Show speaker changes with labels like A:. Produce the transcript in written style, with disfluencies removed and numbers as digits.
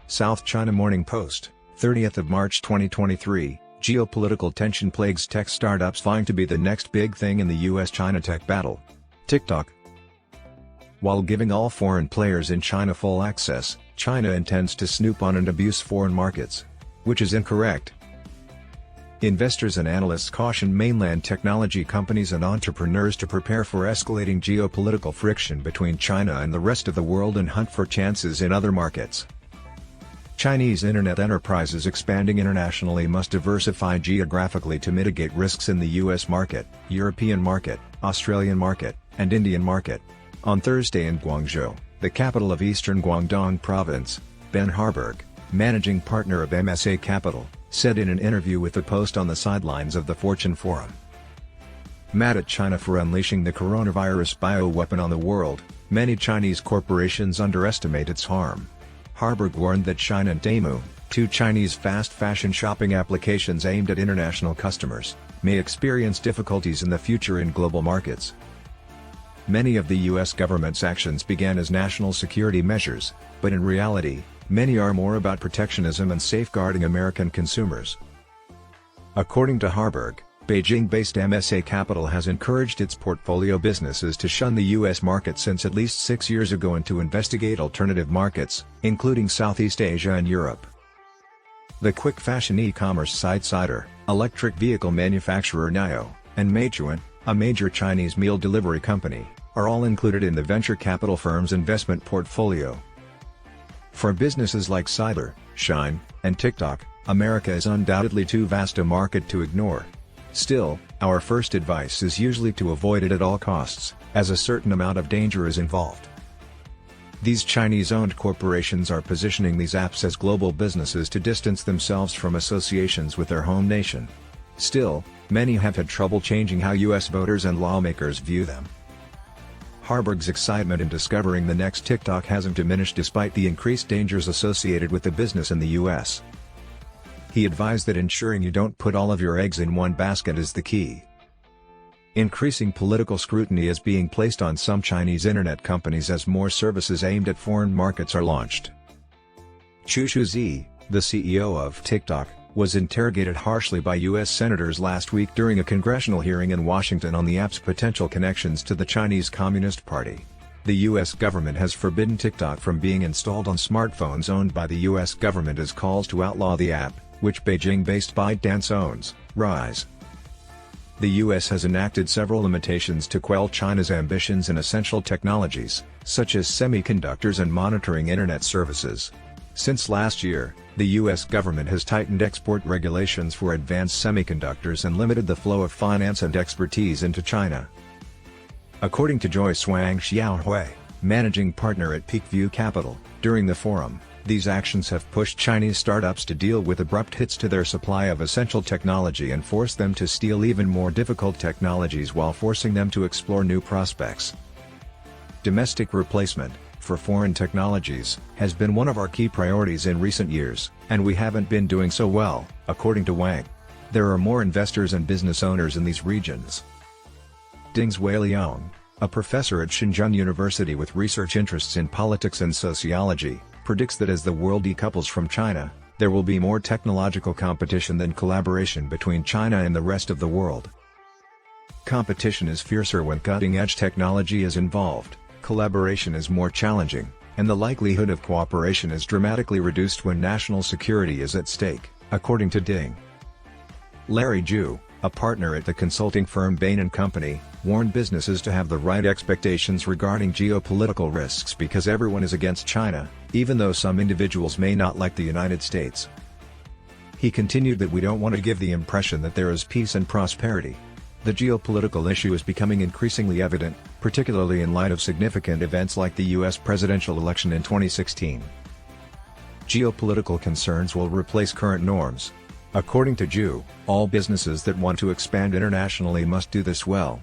A: South China Morning Post, 30th of March 2023, geopolitical tension plagues tech startups vying to be the next big thing in the US-China tech battle. TikTok. While giving all foreign players in China full access, China intends to snoop on and abuse foreign markets. Which is incorrect. Investors and analysts caution mainland technology companies and entrepreneurs to prepare for escalating geopolitical friction between China and the rest of the world and hunt for chances in other markets. Chinese internet enterprises expanding internationally must diversify geographically to mitigate risks in the US market, European market, Australian market, and Indian market. On Thursday in Guangzhou, the capital of eastern Guangdong province, Ben Harburg, managing partner of MSA Capital, said in an interview with the Post on the sidelines of the Fortune Forum. Mad at China for unleashing the coronavirus bioweapon on the world, many Chinese corporations underestimate its harm. Harburg warned that China and Temu, two Chinese fast fashion shopping applications aimed at international customers, may experience difficulties in the future in global markets. Many of the US government's actions began as national security measures, but in reality, many are more about protectionism and safeguarding American consumers. According to Harburg, Beijing-based MSA Capital has encouraged its portfolio businesses to shun the US market since at least 6 years ago and to investigate alternative markets, including Southeast Asia and Europe. The quick fashion e-commerce site Cider, electric vehicle manufacturer NIO, and Meituan, a major Chinese meal delivery company, are all included in the venture capital firm's investment portfolio. For businesses like Cider, Shine, and TikTok, America is undoubtedly too vast a market to ignore. Still, our first advice is usually to avoid it at all costs, as a certain amount of danger is involved. These Chinese-owned corporations are positioning these apps as global businesses to distance themselves from associations with their home nation. Still, many have had trouble changing how US voters and lawmakers view them. Harburg's excitement in discovering the next TikTok hasn't diminished despite the increased dangers associated with the business in the US. He advised that ensuring you don't put all of your eggs in one basket is the key. Increasing political scrutiny is being placed on some Chinese internet companies as more services aimed at foreign markets are launched. Chu Shuzi, the CEO of TikTok, was interrogated harshly by U.S. senators last week during a congressional hearing in Washington on the app's potential connections to the Chinese Communist Party. The U.S. government has forbidden TikTok from being installed on smartphones owned by the U.S. government as calls to outlaw the app, which Beijing-based ByteDance owns, rise. The U.S. has enacted several limitations to quell China's ambitions in essential technologies, such as semiconductors and monitoring internet services. Since last year, the U.S. government has tightened export regulations for advanced semiconductors and limited the flow of finance and expertise into China. According to Joyce Wang Xiaohui, managing partner at Peakview Capital, during the forum, these actions have pushed Chinese startups to deal with abrupt hits to their supply of essential technology and forced them to steal even more difficult technologies while forcing them to explore new prospects. Domestic replacement, for foreign technologies, has been one of our key priorities in recent years, and we haven't been doing so well, according to Wang. There are more investors and business owners in these regions. Ding's Wei Liang, a professor at Shenzhen University with research interests in politics and sociology, predicts that as the world decouples from China, there will be more technological competition than collaboration between China and the rest of the world. Competition is fiercer when cutting-edge technology is involved, collaboration is more challenging, and the likelihood of cooperation is dramatically reduced when national security is at stake, according to Ding. Larry Zhu, a partner at the consulting firm Bain & Company, warned businesses to have the right expectations regarding geopolitical risks because everyone is against China, even though some individuals may not like the United States. He continued that we don't want to give the impression that there is peace and prosperity. The geopolitical issue is becoming increasingly evident, particularly in light of significant events like the US presidential election in 2016. Geopolitical concerns will replace current norms. According to Zhu, all businesses that want to expand internationally must do this well.